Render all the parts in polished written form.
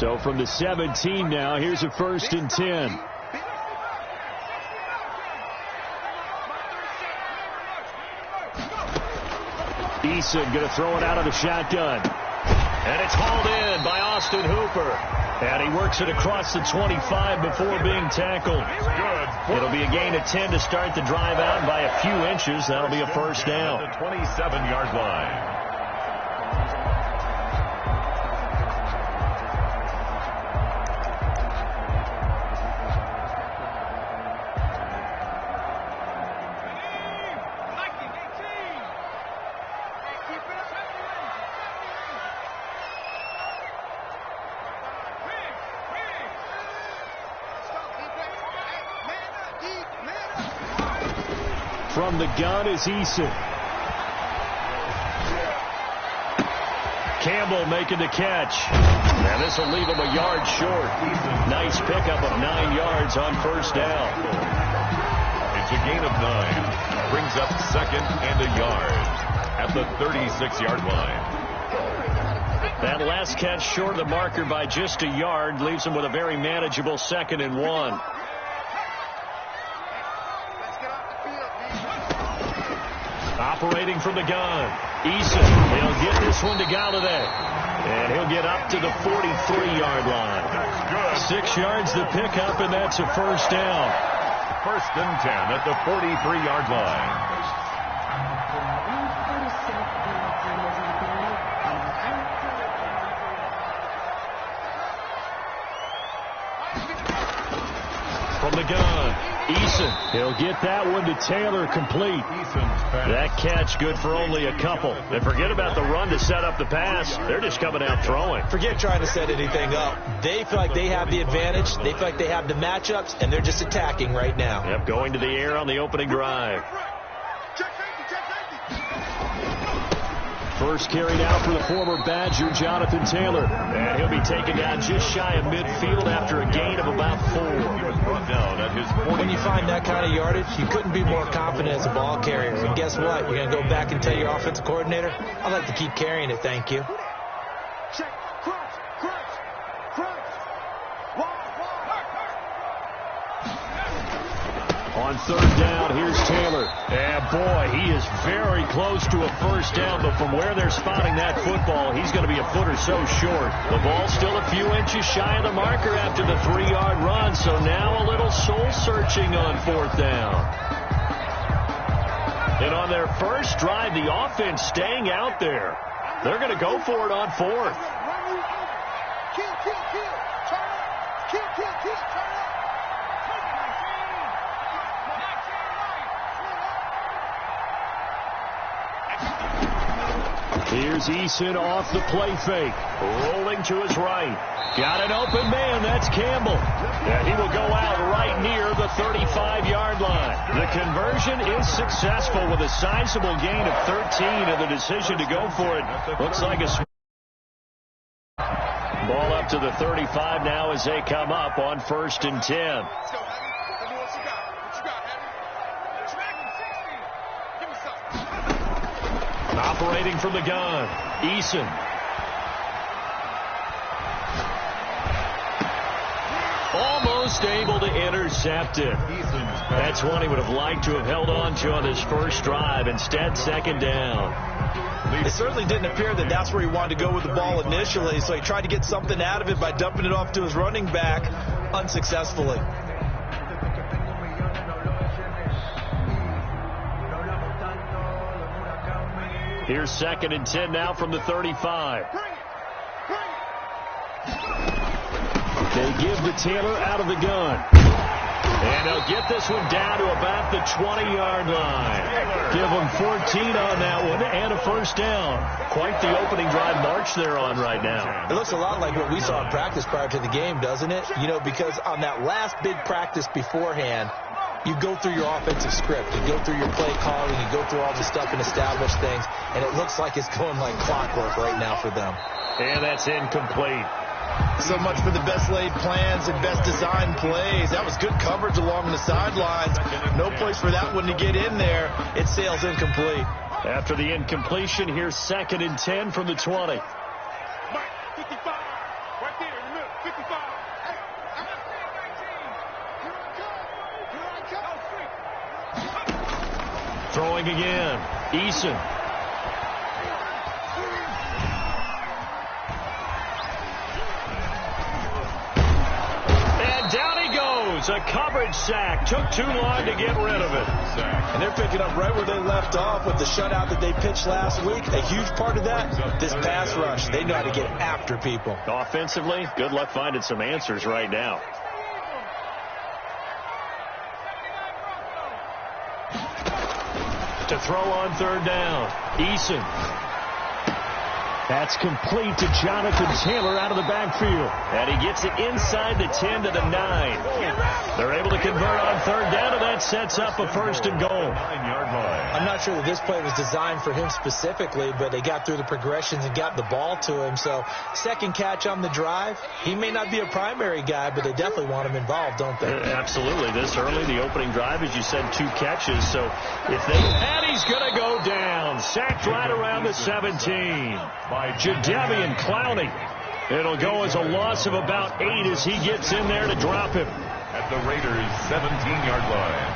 So from the 17 now, here's a 1st and 10. Eason going to throw it out of the shotgun. And it's hauled in by Austin Hooper. And he works it across the 25 before being tackled. It'll be a gain of 10 to start the drive out by a few inches. That'll be a 1st down. The 27-yard line. From the gun is Eason. Campbell making the catch. And this will leave him a yard short. Nice pickup of 9 yards on 1st down. It's a gain of 9. Brings up 2nd and a yard at the 36-yard line. That last catch short of the marker by just a yard leaves him with a very manageable 2nd and 1. Operating from the gun, Eason. He'll get this one to Galladay. And he'll get up to the 43-yard line. 6 yards to pick up, and that's a 1st down. 1st and 10 at the 43-yard line. From the gun, Eason. He'll get that one to Taylor, complete. That catch good for only a couple. And forget about the run to set up the pass. They're just coming out throwing. Forget trying to set anything up. They feel like they have the advantage. They feel like they have the matchups, and they're just attacking right now. Yep, going to the air on the opening drive. First carry now for the former Badger, Jonathan Taylor. And he'll be taken down just shy of midfield after a gain of about 4. He was brought down at his 40. When you find that kind of yardage, you couldn't be more confident as a ball carrier. And guess what? You're going to go back and tell your offensive coordinator, I'd like to keep carrying it, thank you. On 3rd down, here's Taylor. And boy, he is very close to a 1st down, but from where they're spotting that football, he's going to be a foot or so short. The ball's still a few inches shy of the marker after the 3-yard run, so now a little soul-searching on 4th down. And on their first drive, the offense staying out there. They're going to go for it on 4th. Here's Eason off the play fake. Rolling to his right. Got an open man. That's Campbell. And he will go out right near the 35-yard line. The conversion is successful with a sizable gain of 13, and the decision to go for it looks like a ball up to the 35 now as they come up on 1st and 10. Operating from the gun, Eason. Almost able to intercept it. That's one he would have liked to have held on to on his first drive. Instead, 2nd down. It certainly didn't appear that that's where he wanted to go with the ball initially, so he tried to get something out of it by dumping it off to his running back unsuccessfully. Here's 2nd and 10 now from the 35. They give to Taylor out of the gun. And they'll get this one down to about the 20-yard line. Give them 14 on that one and a 1st down. Quite the opening drive march they're on right now. It looks a lot like what we saw in practice prior to the game, doesn't it? You know, because on that last big practice beforehand, you go through your offensive script. You go through your play calling. You go through all the stuff and establish things. And it looks like it's going like clockwork right now for them. And that's incomplete. So much for the best laid plans and best designed plays. That was good coverage along the sidelines. No place for that one to get in there. It sails incomplete. After the incompletion, here's 2nd and 10 from the 20. Throwing again. Eason. And down he goes. A coverage sack. Took too long to get rid of it. And they're picking up right where they left off with the shutout that they pitched last week. A huge part of that, this pass rush. They know how to get after people. Offensively, good luck finding some answers right now. To throw on third down. Eason. That's complete to Jonathan Taylor out of the backfield. And he gets it inside the 10 to the 9. They're able to convert on third down, and that sets up a first and goal. 9-yard line. I'm not sure that this play was designed for him specifically, but they got through the progressions and got the ball to him. So second catch on the drive. He may not be a primary guy, but they definitely want him involved, don't they? Absolutely. This early, the opening drive, as you said, 2 catches. So if they... And he's going to go down. Sacked right around the 17. By Jadeveon Clowney. It'll go as a loss of about 8 as he gets in there to drop him. At the Raiders' 17-yard line.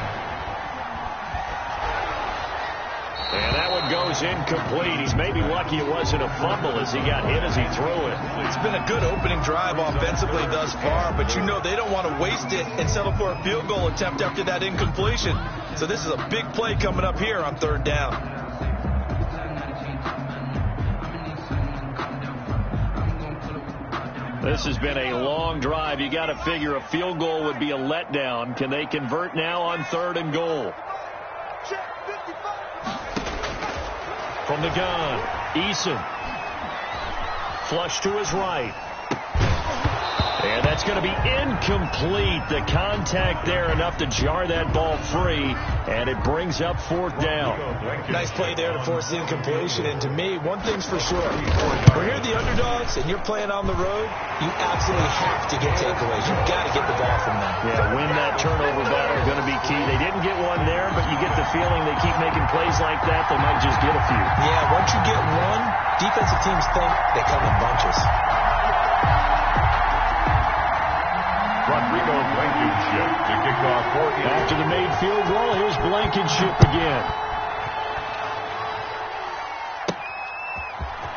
And that one goes incomplete. He's maybe lucky it wasn't a fumble as he got hit as he threw it. It's been a good opening drive offensively thus far, but you know they don't want to waste it and settle for a field goal attempt after that incompletion. So this is a big play coming up here on third down. This has been a long drive. You got to figure a field goal would be a letdown. Can they convert now on third and goal? From the gun, Eason. Flush to his right. And that's going to be incomplete. The contact there enough to jar that ball free, and it brings up fourth down. Nice play there to force the incompletion. And to me, one thing's for sure. When you're the underdogs and you're playing on the road, you absolutely have to get takeaways. You've got to get the ball from them. Yeah, win that turnover battle going to be key. They didn't get one there, but you get the feeling they keep making plays like that, they might just get a few. Yeah, once you get one, defensive teams think they come in bunches. Rodrigo Blankenship to kick off for you. After the made field goal, here's Blankenship again.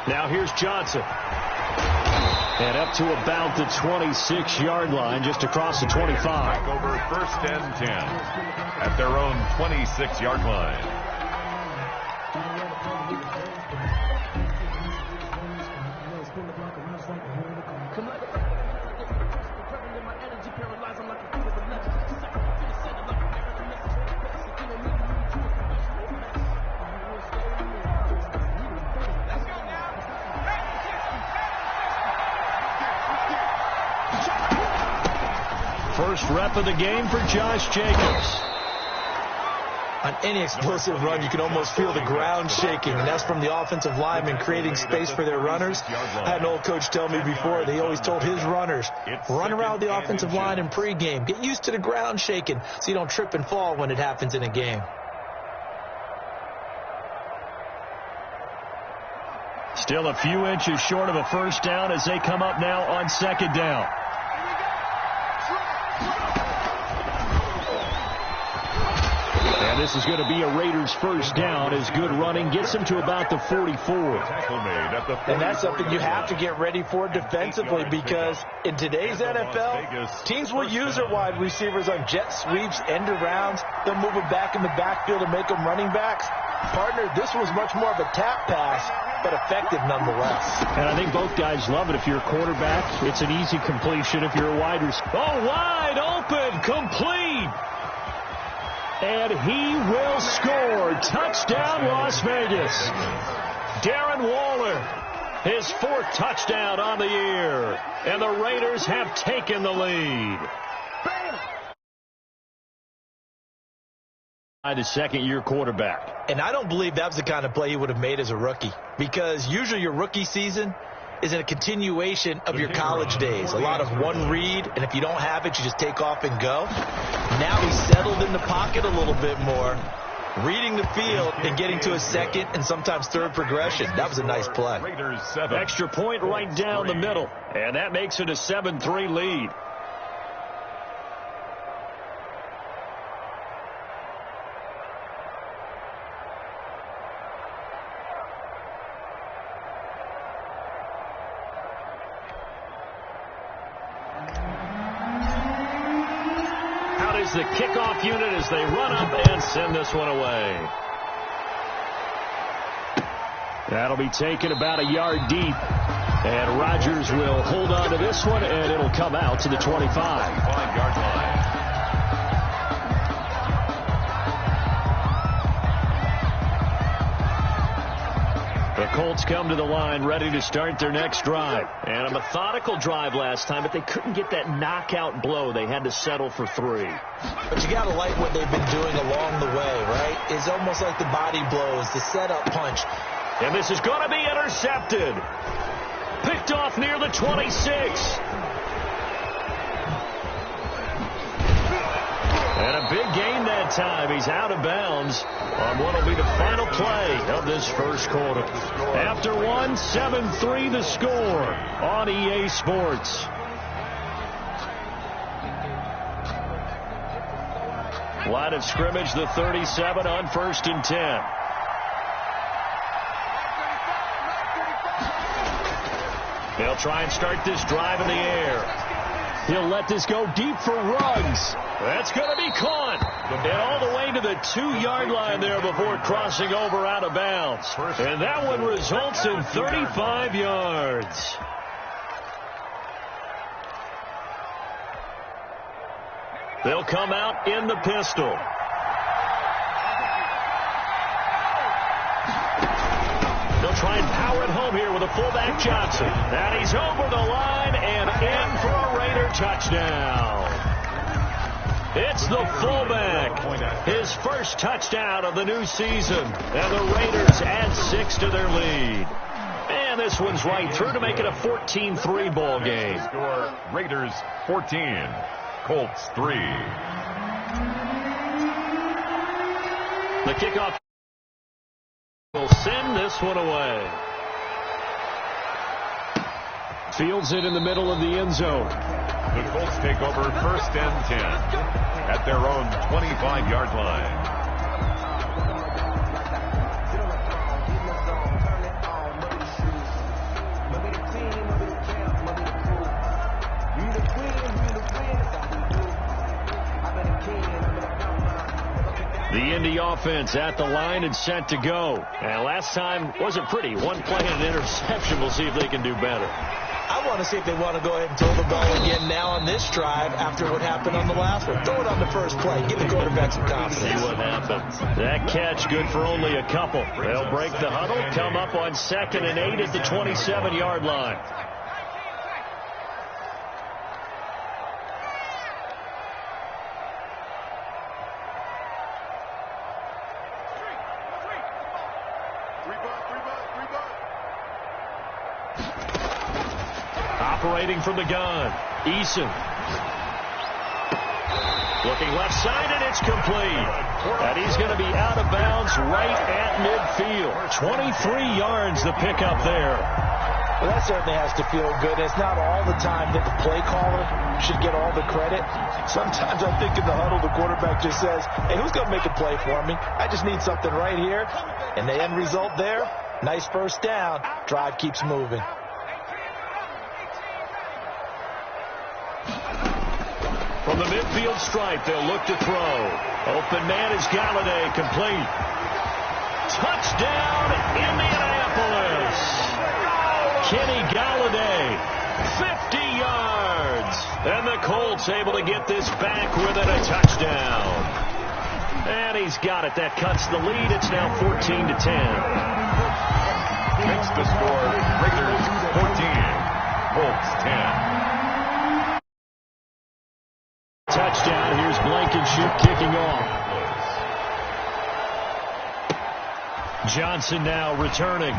Now here's Johnson. And up to about the 26-yard line, just across the 25. Back over first and 10 at their own 26-yard line. First rep of the game for Josh Jacobs. On any explosive run, you can almost feel the ground shaking, and that's from the offensive linemen creating space for their runners. I had an old coach tell me before, they always told his runners, run around the offensive line in pregame. Get used to the ground shaking so you don't trip and fall when it happens in a game. Still a few inches short of a first down as they come up now on second down. And this is going to be a Raiders first down as good running gets them to about the 44. And that's something you have to get ready for defensively, because in today's NFL, teams will use their wide receivers on jet sweeps, end arounds. They'll move them back in the backfield and make them running backs. Partner, this was much more of a tap pass, but effective nonetheless. And I think both guys love it. If you're a quarterback, it's an easy completion. If you're a wide receiver, oh, wide open, complete. And he will score. Touchdown, Las Vegas. Darren Waller, his 4th touchdown on the year. And the Raiders have taken the lead. By the second-year quarterback. And I don't believe that was the kind of play he would have made as a rookie, because usually your rookie season is a continuation of your college days. A lot of one read, and if you don't have it, you just take off and go. Now he's settled in the pocket a little bit more, Reading the field and getting to a second and sometimes third progression. That was a nice play. Raiders 7. Extra point right down the middle. And that makes it a 7-3 lead. The kickoff unit as they run up and send this one away. That'll be taken about a yard deep. And Rodgers will hold on to this one, and it'll come out to the 25. 5-yard line. The Colts come to the line ready to start their next drive. And a methodical drive last time, but they couldn't get that knockout blow. They had to settle for 3. But you got to like what they've been doing along the way, right? It's almost like the body blows, the setup punch. And this is going to be intercepted. Picked off near the 26. And a big gain that time. He's out of bounds on what will be the final play of this first quarter. After one, 7-3 the score on EA Sports. Line of scrimmage, the 37 on 1st and 10. They'll try and start this drive in the air. He'll let this go deep for Ruggs. That's going to be caught. And all the way to the 2-yard line there before crossing over out of bounds. And that one results in 35 yards. They'll come out in the pistol. They'll try and power it home here with a fullback Johnson. And he's over the line and in for a Raider touchdown. It's the fullback. His first touchdown of the new season. And the Raiders add 6 to their lead. And this one's right through to make it a 14-3 ball game. Score Raiders 14. Colts 3. The kickoff will send this one away. Fields it in the middle of the end zone. The Colts take over 1st and 10 at their own 25-yard line. The Indy offense at the line and set to go. And last time wasn't pretty. One play and an interception. We'll see if they can do better. I want to see if they want to go ahead and throw the ball again now on this drive after what happened on the last one. Throw it on the first play. Give the quarterback some confidence. See what happens. That catch good for only a couple. They'll break the huddle, come up on 2nd and 8 at the 27-yard line. Operating from the gun, Eason. Looking left side, and it's complete. And he's going to be out of bounds right at midfield. 23 yards the pickup there. Well, that certainly has to feel good. It's not all the time that the play caller should get all the credit. Sometimes I think in the huddle, the quarterback just says, hey, who's going to make a play for me? I just need something right here. And the end result there, nice first down. Drive keeps moving. From the midfield stripe, they'll look to throw. Open man is Galladay, complete. Touchdown, Indianapolis. Kenny Galladay, 50 yards. And the Colts able to get this back within a touchdown. And he's got it. That cuts the lead. It's now 14-10. Makes the score Raiders 14, Colts 10. Touchdown. Here's Blankenship kicking off. Johnson now returning.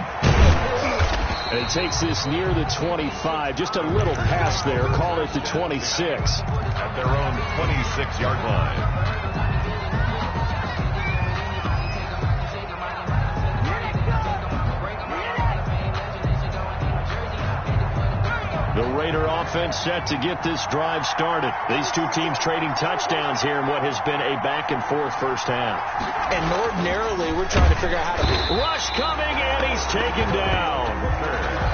And it takes this near the 25. Just a little pass there. Call it the 26. At their own 26-yard line. The Raider offense set to get this drive started. These two teams trading touchdowns here in what has been a back-and-forth first half. And ordinarily, we're trying to figure out how to... Rush coming, and he's taken down.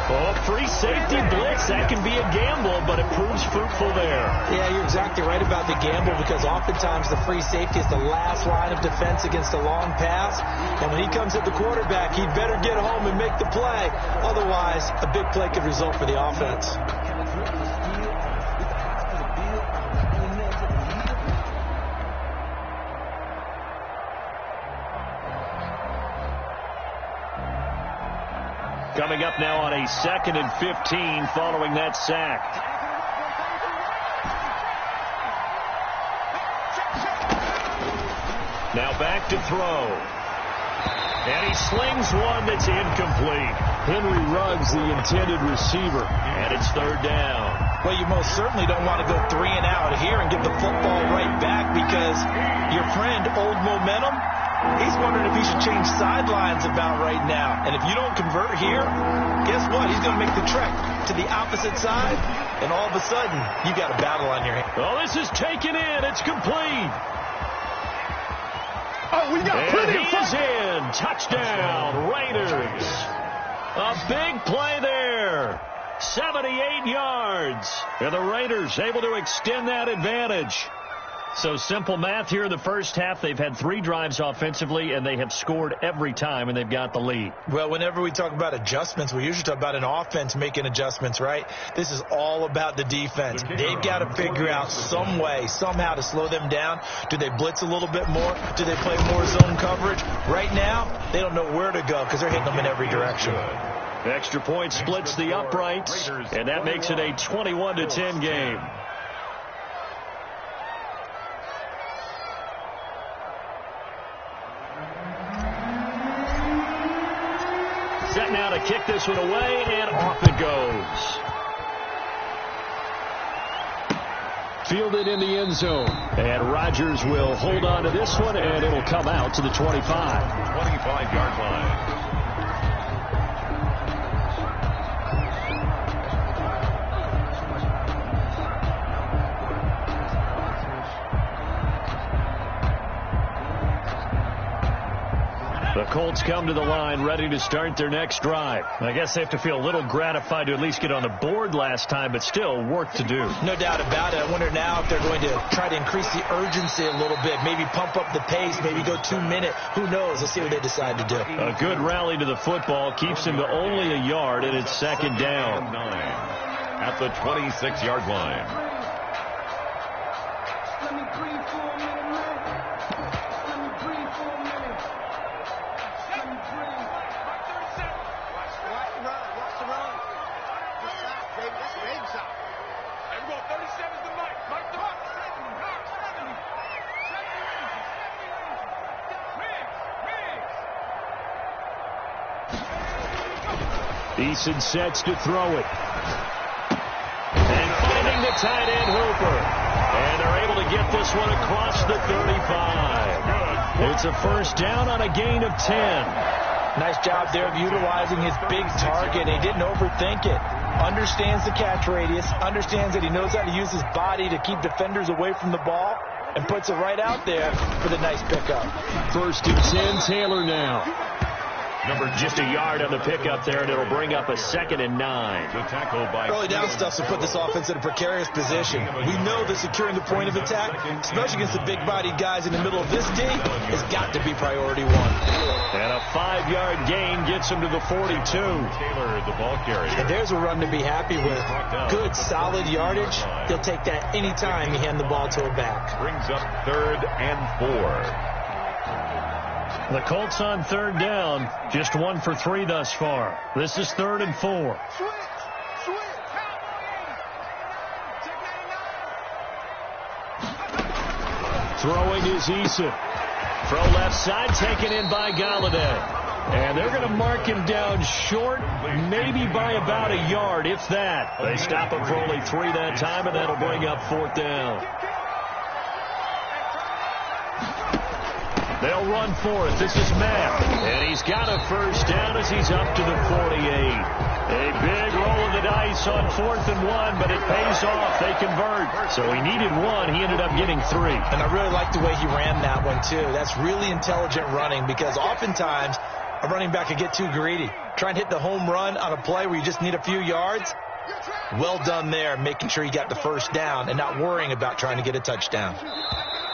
Oh, free safety blitz. That can be a gamble, but it proves fruitful there. Yeah, you're exactly right about the gamble, because oftentimes the free safety is the last line of defense against a long pass. And when he comes at the quarterback, he'd better get home and make the play. Otherwise, a big play could result for the offense. Coming up now on a 2nd and 15 following that sack. Now back to throw. And he slings one that's incomplete. Henry Ruggs, the intended receiver. And it's 3rd down. Well, you most certainly don't want to go 3 and out here and get the football right back, because your friend, Old Momentum, he's wondering if he should change sidelines about right now. And if you don't convert here, guess what? He's going to make the trek to the opposite side, and all of a sudden, you got a battle on your hands. Oh, this is taken in. It's complete. Oh, we got plenty of he's in. Touchdown, Raiders. A big play there. 78 yards. And the Raiders able to extend that advantage. So simple math here in the first half. They've had 3 drives offensively, and they have scored every time, and they've got the lead. Well, whenever we talk about adjustments, we usually talk about an offense making adjustments, right? This is all about the defense. They've got to figure out some way, somehow to slow them down. Do they blitz a little bit more? Do they play more zone coverage? Right now, they don't know where to go because they're hitting them in every direction. Extra point splits the uprights, and that makes it a 21-10 game. Set now to kick this one away, and off it goes. Fielded in the end zone. And Rodgers will hold on to this one, and it'll come out to the 25. 25-yard line. The Colts come to the line ready to start their next drive. I guess they have to feel a little gratified to at least get on the board last time, but still work to do. No doubt about it. I wonder now if they're going to try to increase the urgency a little bit, maybe pump up the pace, maybe go 2 minute. Who knows? Let's see what they decide to do. A good rally to the football keeps him to only a yard, and it's 2nd down. 9 at the 26-yard line. Eason sets to throw it. And finding the tight end, Hooper. And they're able to get this one across the 35. It's a first down on a gain of 10. Nice job there of utilizing his big target. He didn't overthink it. Understands the catch radius. Understands that he knows how to use his body to keep defenders away from the ball. And puts it right out there for the nice pickup. 1st and 10, Taylor now. Number just a yard on the pickup there, and it'll bring up a 2nd and 9. The tackle by early down stuff to put this offense in a precarious position. We know that securing the point of attack, especially against the big-bodied guys in the middle of this D, has got to be priority 1. And a 5-yard gain gets him to the 42. Taylor, the ball carrier. And there's a run to be happy with. Good, solid yardage. They'll take that anytime you hand the ball to a back. Brings up 3rd and 4. The Colts on 3rd down, just 1 for 3 thus far. This is 3rd and 4. Throwing is Eason. Throw left side, taken in by Galladay. And they're going to mark him down short, maybe by about a yard, if that. They stop him for only 3 that time, and that'll bring up 4th down. They'll run for it. This is Mack. And he's got a first down as he's up to the 48. A big roll of the dice on 4th and 1, but it pays off. They convert. So he needed 1. He ended up getting 3. And I really like the way he ran that one, too. That's really intelligent running because oftentimes a running back can get too greedy. Try and hit the home run on a play where you just need a few yards. Well done there, making sure you got the first down and not worrying about trying to get a touchdown.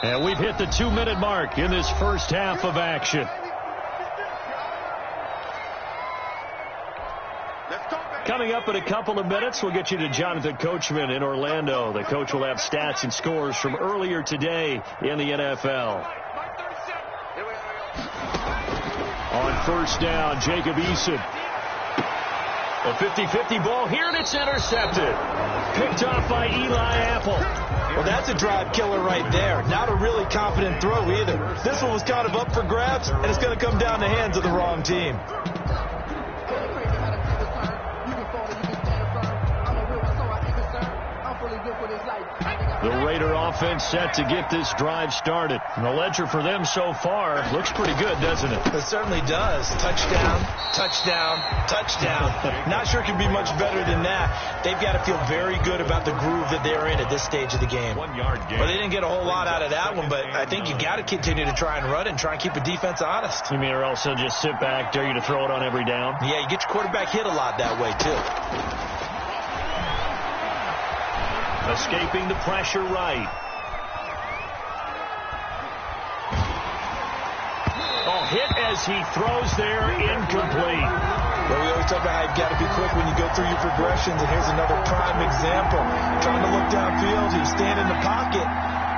And we've hit the 2-minute mark in this first half of action. Coming up in a couple of minutes, we'll get you to Jonathan Coachman in Orlando. The coach will have stats and scores from earlier today in the NFL. On first down, Jacob Eason. A 50-50 ball here, and it's intercepted. Picked off by Eli Apple. Well, that's a drive killer right there. Not a really confident throw either. This one was kind of up for grabs, and it's going to come down the hands of the wrong team. The Raider offense set to get this drive started. And the ledger for them so far looks pretty good, doesn't it? It certainly does. Touchdown, touchdown, touchdown. Not sure it can be much better than that. They've got to feel very good about the groove that they're in at this stage of the game. 1 yard gain. Well, they didn't get a whole lot out of that one, but I think you got to continue to try and run and try and keep the defense honest. You mean, or else they'll just sit back, dare you to throw it on every down? Yeah, you get your quarterback hit a lot that way, too. Escaping the pressure right. Oh, hit as he throws there, incomplete. Well, we always talk about how you've got to be quick when you go through your progressions, and here's another prime example. Trying to look downfield, he was standing in the pocket,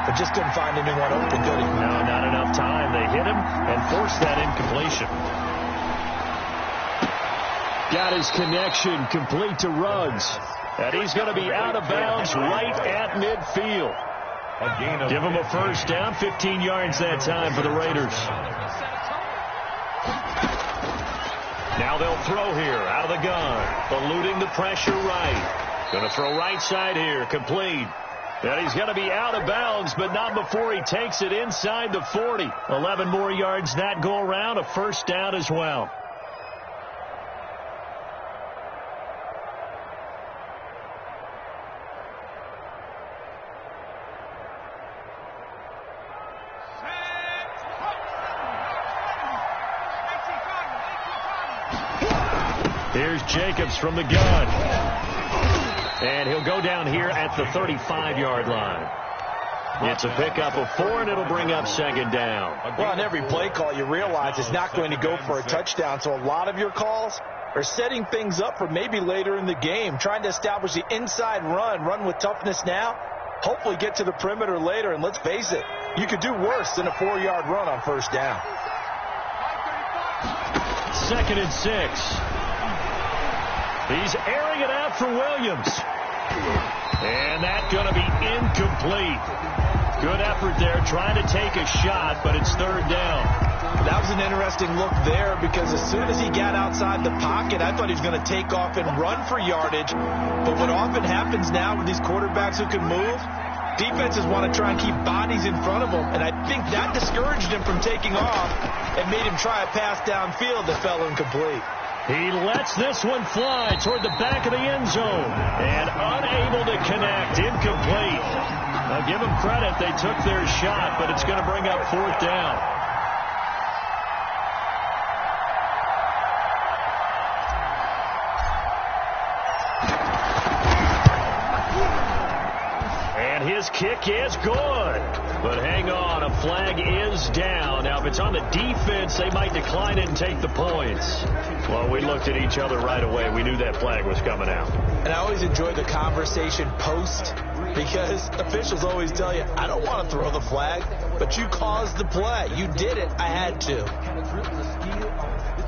but just couldn't find anyone open, could he? No, not enough time. They hit him and forced that incompletion. Got his connection complete to Ruggs. And he's going to be out of bounds right at midfield. Give him a first down, 15 yards that time for the Raiders. Now they'll throw here out of the gun. Eluding the pressure right. Going to throw right side here, complete. And he's going to be out of bounds, but not before he takes it inside the 40. 11 more yards that go around, a first down as well. Here's Jacobs from the gun. And he'll go down here at the 35-yard line. It's a pickup of 4, and it'll bring up second down. Well, on every play call, you realize it's not going to go for a touchdown. So a lot of your calls are setting things up for maybe later in the game, trying to establish the inside run with toughness now, hopefully get to the perimeter later. And let's face it, you could do worse than a 4-yard run on first down. 2nd and 6. He's airing it out for Williams. And that's going to be incomplete. Good effort there, trying to take a shot, but it's third down. That was an interesting look there because as soon as he got outside the pocket, I thought he was going to take off and run for yardage. But what often happens now with these quarterbacks who can move, defenses want to try and keep bodies in front of them. And I think that discouraged him from taking off and made him try a pass downfield that fell incomplete. He lets this one fly toward the back of the end zone and unable to connect, incomplete. Now give them credit, they took their shot, but it's going to bring up fourth down. And his kick is good. But hang on, a flag is down. Now, if it's on the defense, they might decline it and take the points. Well, we looked at each other right away. We knew that flag was coming out. And I always enjoy the conversation post because officials always tell you, I don't want to throw the flag, but you caused the play. You did it. I had to.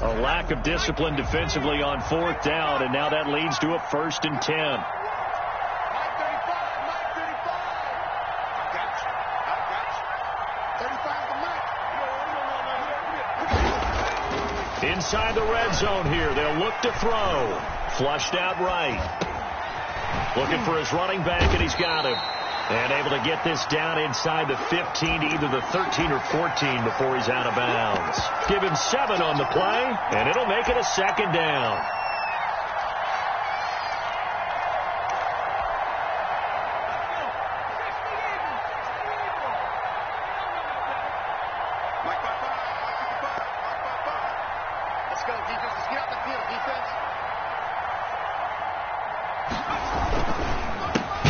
A lack of discipline defensively on fourth down, and now that leads to a 1st and 10. Inside the red zone here. They'll look to throw. Flushed out right. Looking for his running back, and he's got him. And able to get this down inside the 15 to either the 13 or 14 before he's out of bounds. Give him 7 on the play, and it'll make it a second down.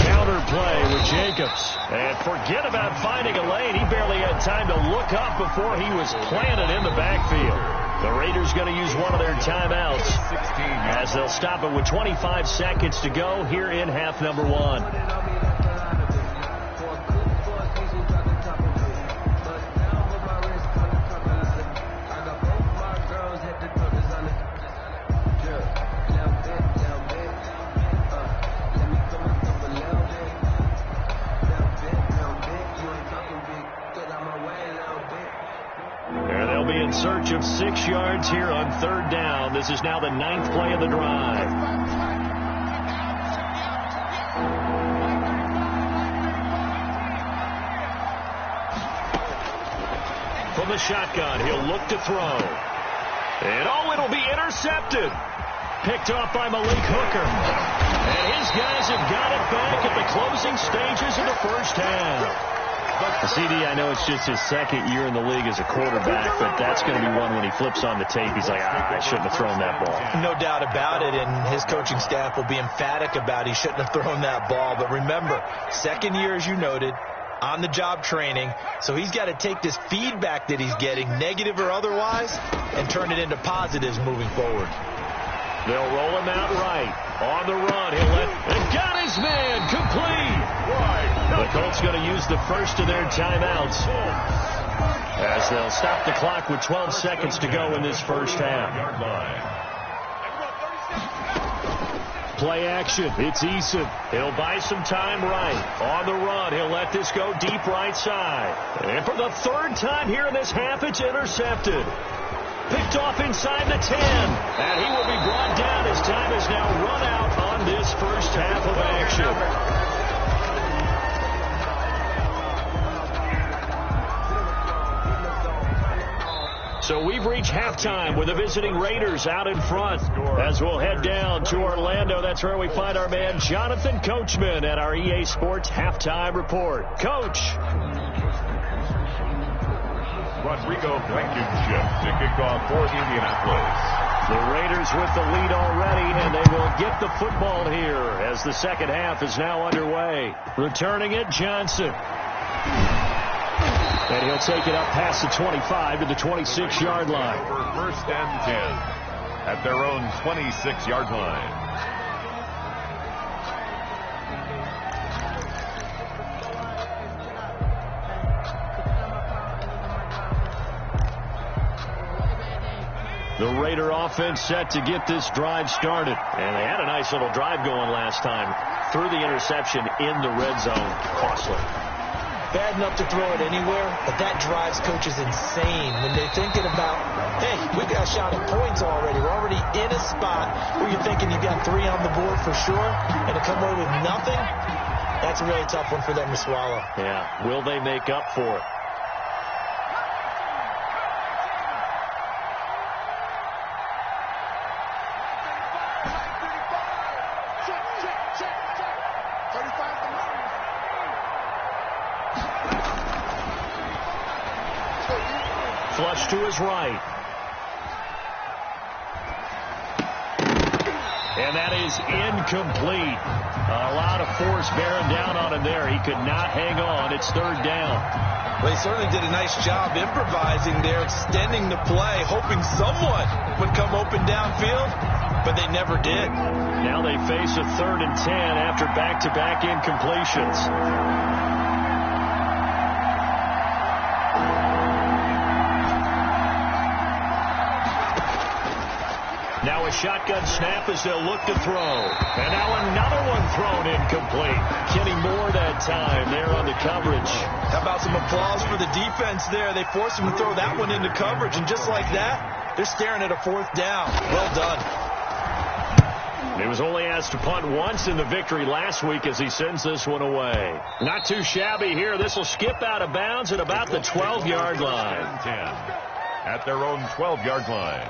Counter play with Jacobs. And forget about finding a lane. He barely had time to look up before he was planted in the backfield. The Raiders going to use one of their timeouts as they'll stop it with 25 seconds to go here in half number 1. In search of 6 yards here on 3rd down. This is now the 9th play of the drive. From the shotgun, he'll look to throw. And it'll be intercepted. Picked off by Malik Hooker. And his guys have got it back at the closing stages of the first half. CD, I know it's just his 2nd year in the league as a quarterback, but that's going to be one when he flips on the tape. He's like, I shouldn't have thrown that ball. No doubt about it, and his coaching staff will be emphatic about he shouldn't have thrown that ball. But remember, 2nd year, as you noted, on-the-job training, so he's got to take this feedback that he's getting, negative or otherwise, and turn it into positives moving forward. They'll roll him out right. On the run, and got his man complete. The Colts going to use the first of their timeouts as they'll stop the clock with 12 seconds to go in this first half. Play action. It's Eason. He'll buy some time right. On the run, he'll let this go deep right side. And for the 3rd time here in this half, it's intercepted. Picked off inside the 10. And he will be brought down. His time is now run out on this first half of action. So we've reached halftime with the visiting Raiders out in front. As we'll head down to Orlando, that's where we find our man Jonathan Coachman at our EA Sports Halftime Report. Coach. Rodrigo Blankenship to kick off for Indianapolis. The Raiders with the lead already, and they will get the football here as the second half is now underway. Returning it, Johnson. And he'll take it up past the 25 to the 26-yard line. For 1st and 10 at their own 26-yard line. The Raider offense set to get this drive started. And they had a nice little drive going last time. Threw the interception in the red zone. Costly. Bad enough to throw it anywhere, but that drives coaches insane when they're thinking about, hey, we've got a shot at points already. We're already in a spot where you're thinking you've got 3 on the board for sure, and to come away with nothing, that's a really tough one for them to swallow. Yeah. Will they make up for it? Flush to his right. And that is incomplete. A lot of force bearing down on him there. He could not hang on. It's 3rd down. Well, he certainly did a nice job improvising there, extending the play, hoping someone would come open downfield, but they never did. Now they face a 3rd and 10 after back-to-back incompletions. Now a shotgun snap as they'll look to throw. And now another one thrown incomplete. Kenny Moore that time there on the coverage. How about some applause for the defense there? They forced him to throw that one into coverage, and just like that, they're staring at a 4th down. Well done. He was only asked to punt once in the victory last week as he sends this one away. Not too shabby here. This will skip out of bounds at about the 12-yard line. 10 at their own 12-yard line.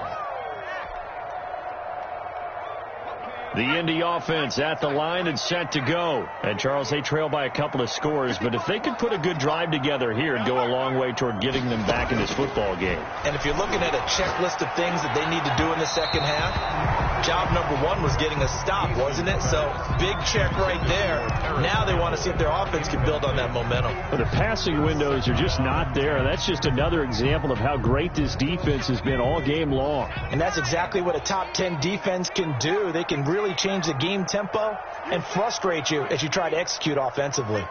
The Indy offense at the line and set to go. And, Charles, they trail by a couple of scores, but if they could put a good drive together here, it'd go a long way toward getting them back in this football game. And if you're looking at a checklist of things that they need to do in the second half, job number one was getting a stop, wasn't it? So, big check right there. Now they want to see if their offense can build on that momentum. But the passing windows are just not there. That's just another example of how great this defense has been all game long. And that's exactly what a top 10 defense can do. They can really change the game tempo and frustrate you as you try to execute offensively.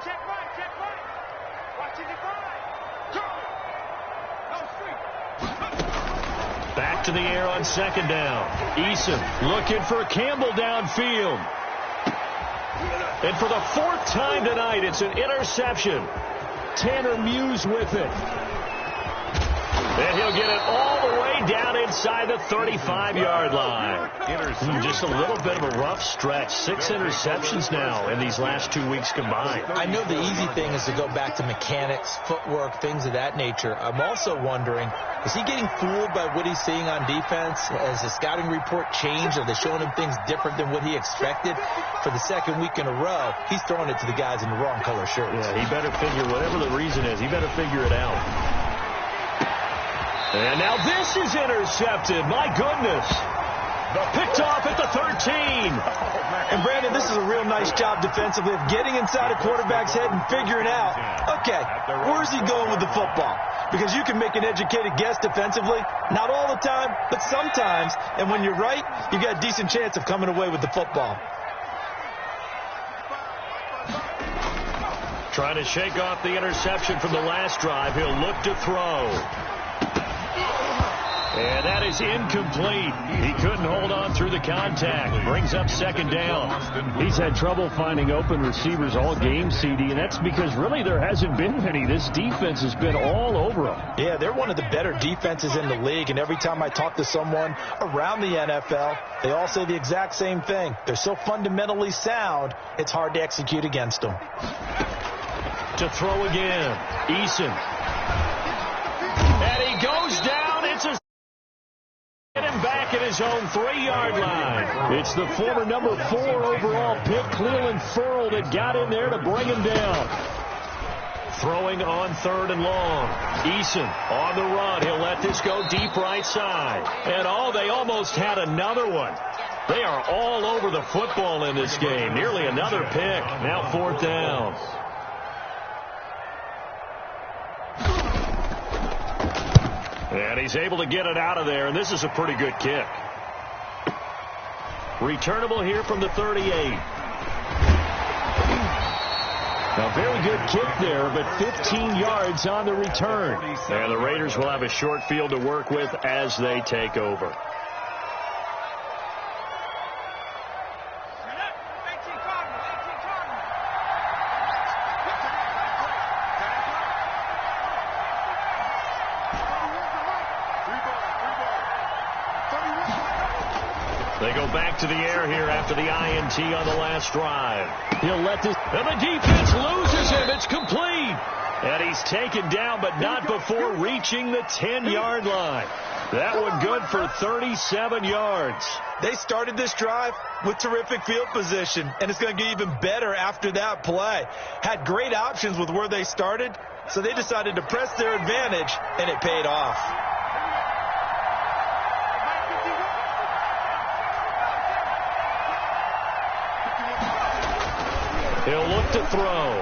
Back to the air on second down. Eason looking for Campbell downfield. And for the fourth time tonight, it's an interception. Tanner Muse with it. And he'll get it all the way down inside the 35-yard line. Just a little bit of a rough stretch. 6 interceptions now in these last 2 weeks combined. I know the easy thing is to go back to mechanics, footwork, things of that nature. I'm also wondering, is he getting fooled by what he's seeing on defense? Has the scouting report changed? Are they showing him things different than what he expected? For the second week in a row, he's throwing it to the guys in the wrong color shirts. Yeah, he better figure, whatever the reason is, he better figure it out. And now this is intercepted. My goodness. Picked off at the 13. And, Brandon, this is a real nice job defensively of getting inside a quarterback's head and figuring out, okay, where's he going with the football? Because you can make an educated guess defensively. Not all the time, but sometimes. And when you're right, you got a decent chance of coming away with the football. Trying to shake off the interception from the last drive. He'll look to throw. And that is incomplete. He couldn't hold on through the contact. Brings up second down. He's had trouble finding open receivers all game, CD, and that's because really there hasn't been many. This defense has been all over him. Yeah, they're one of the better defenses in the league, and every time I talk to someone around the NFL, they all say the exact same thing. They're so fundamentally sound, it's hard to execute against them. To throw again, Eason. And he goes down. It's a back at his own 3-yard line. It's the former number 4 overall pick, Cleveland Ferrell, that got in there to bring him down. Throwing on 3rd and long. Eason on the run. He'll let this go deep right side. And they almost had another one. They are all over the football in this game. Nearly another pick. Now 4th down. And he's able to get it out of there, and this is a pretty good kick. Returnable here from the 38. A very good kick there, but 15 yards on the return. And the Raiders will have a short field to work with as they take over. They go back to the air here after the INT on the last drive. He'll let this, and the defense loses him. It's complete. And he's taken down, but not before reaching the 10-yard line. That one good for 37 yards. They started this drive with terrific field position, and it's going to get even better after that play. Had great options with where they started, so they decided to press their advantage, and it paid off. He'll look to throw.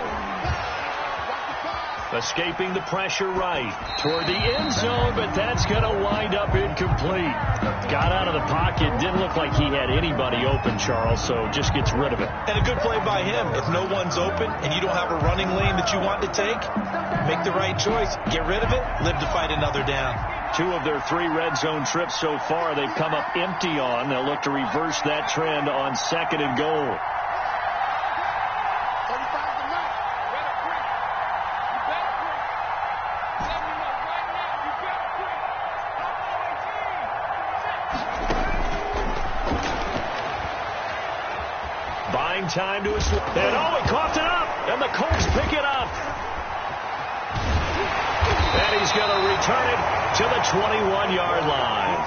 Escaping the pressure right toward the end zone, but that's going to wind up incomplete. Got out of the pocket. Didn't look like he had anybody open, Charles, so just gets rid of it. And a good play by him. If no one's open and you don't have a running lane that you want to take, make the right choice. Get rid of it. Live to fight another down. 2 of their 3 red zone trips so far they've come up empty on. They'll look to reverse that trend on 2nd and goal. Buying time to his... And he coughed it up, and the Colts pick it up. And he's going to return it to the 21-yard line.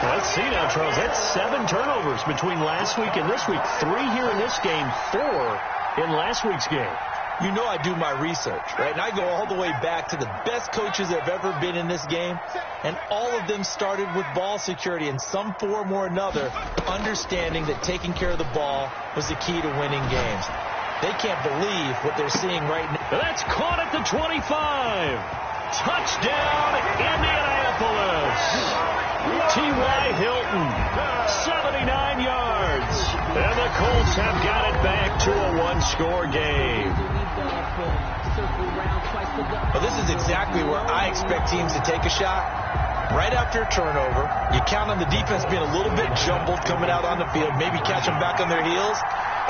Let's see now, Charles. That's 7 turnovers between last week and this week. 3 here in this game, 4 in last week's game. You know I do my research, right? And I go all the way back to the best coaches that have ever been in this game, and all of them started with ball security in some form or another, understanding that taking care of the ball was the key to winning games. They can't believe what they're seeing right now. That's caught at the 25. Touchdown, Indianapolis. T.Y. Hilton, 79 yards. And the Colts have got it back to a 1-score game. Well, this is exactly where I expect teams to take a shot. Right after a turnover, you count on the defense being a little bit jumbled coming out on the field, maybe catch them back on their heels,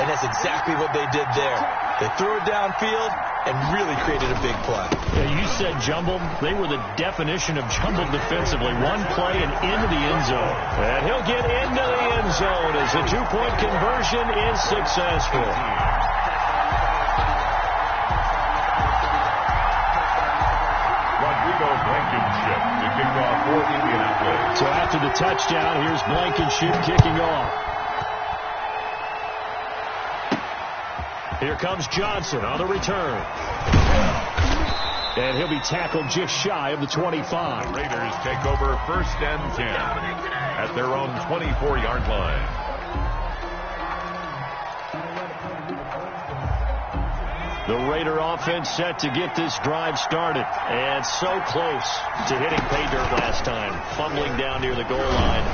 and that's exactly what they did there. They threw it downfield and really created a big play. Yeah, you said jumbled. They were the definition of jumbled defensively. One play and into the end zone. And he'll get into the end zone as the 2-point conversion is successful. Rodrigo Blankenship to kick off for Indianapolis. So after the touchdown, here's Blankenship kicking off. Here comes Johnson on the return. And he'll be tackled just shy of the 25. The Raiders take over 1st and 10 at their own 24-yard line. The Raider offense set to get this drive started. And so close to hitting pay dirt last time. Fumbling down near the goal line.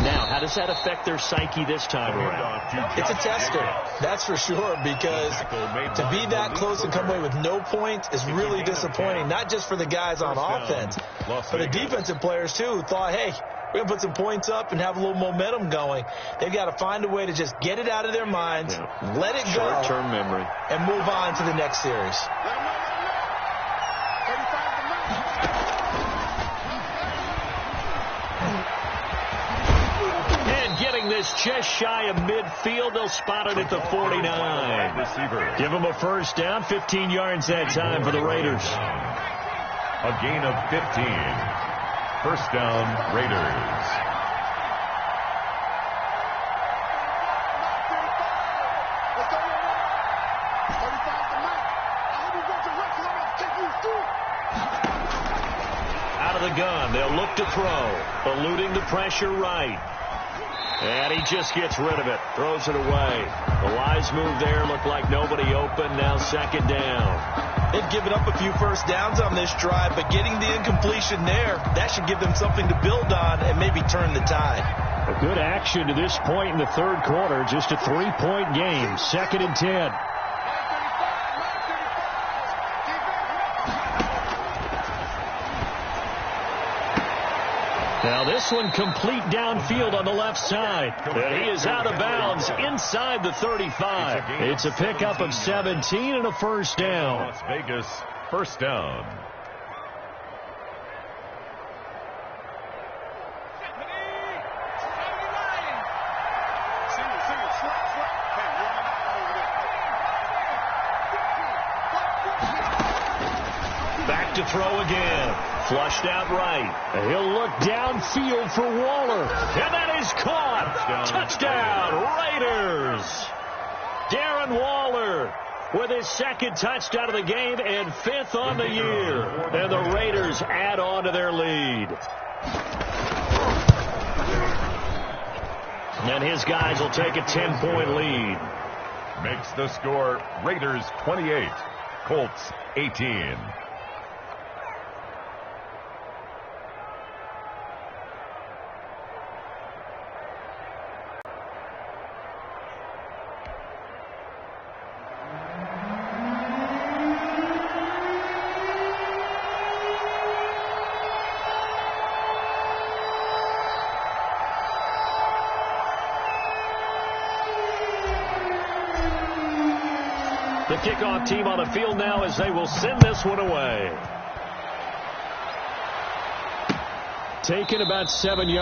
Now, how does that affect their psyche this time around? It's a tester, that's for sure, because to be that close and come away with no points is really disappointing, not just for the guys on offense, but the defensive players, too, who thought, hey, we're going to put some points up and have a little momentum going. They've got to find a way to just get it out of their minds, let it go, short-term memory, and move on to the next series. And getting this just shy of midfield, they'll spot it at the 49. Receiver. Give them a first down, 15 yards that time for the Raiders. A gain of 15. First down, Raiders. Out of the gun, they'll look to throw. Eluding the pressure right. And he just gets rid of it. Throws it away. The wise move there. Looked like nobody open. Now 2nd down. They've given up a few first downs on this drive, but getting the incompletion there, that should give them something to build on and maybe turn the tide. A good action to this point in the 3rd quarter. Just a 3-point game. 2nd and 10. Now this one complete downfield on the left side. And he is out of bounds inside the 35. It's a pickup of 17 and a first down. Las Vegas, first down. Back to throw again. Flushed out right. And he'll look downfield for Waller. And that is caught. Touchdown, Raiders. Darren Waller with his 2nd touchdown of the game and 5th on the year. And the Raiders add on to their lead. And his guys will take a 10-point lead. Makes the score Raiders 28, Colts 18. The kickoff team on the field now as they will send this one away. Taken about 7 yards.